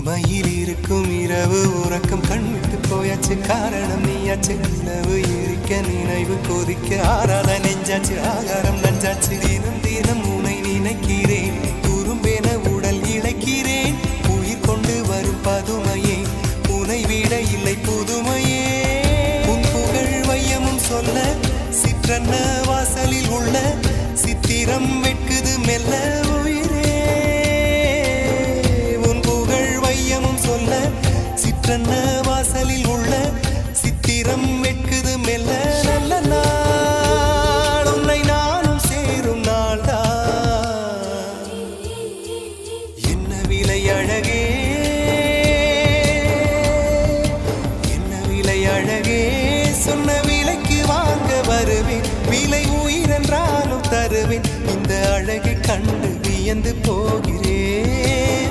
இமையில் இருக்கும் இரவு உறக்கம் கண்விட்டு போயாச்சு காரணம் நீயாச்சு நிலவு எரிக்க நினைவு கொதிக்க ஆறாத நெஞ்சாச்சு ஆகாரம் நஞ்சாச்சு தினம் தினம் உனை நினைக்கிறேன் குறும்பென உடல் இழைக்கிறேன் உயிர் கொண்டு வரும் பதுமையே உனை விட இல்லை புதுமையே உன் புகழ் வையமும் சொல்ல சிற்றன்ன வாசலில் உள்ள சித்திரம் வெட்குது மெல்ல உயிரே உன் புகழ் வையமும் சொல்ல சிற்றன்ன வாசலில் உள்ள சித்திரம் வெட்குது மெல்ல நல்ல நாள் உன்னை நானும் சேரும் நாள்தான் என்ன விலை அழகே என்ன விலை அழகே சொன்ன விலைக்கு வாங்க வருவேன் விலை உயிரென்றாலும் தருவேன் இந்த அழகை கண்டு வியந்து போகிறேன்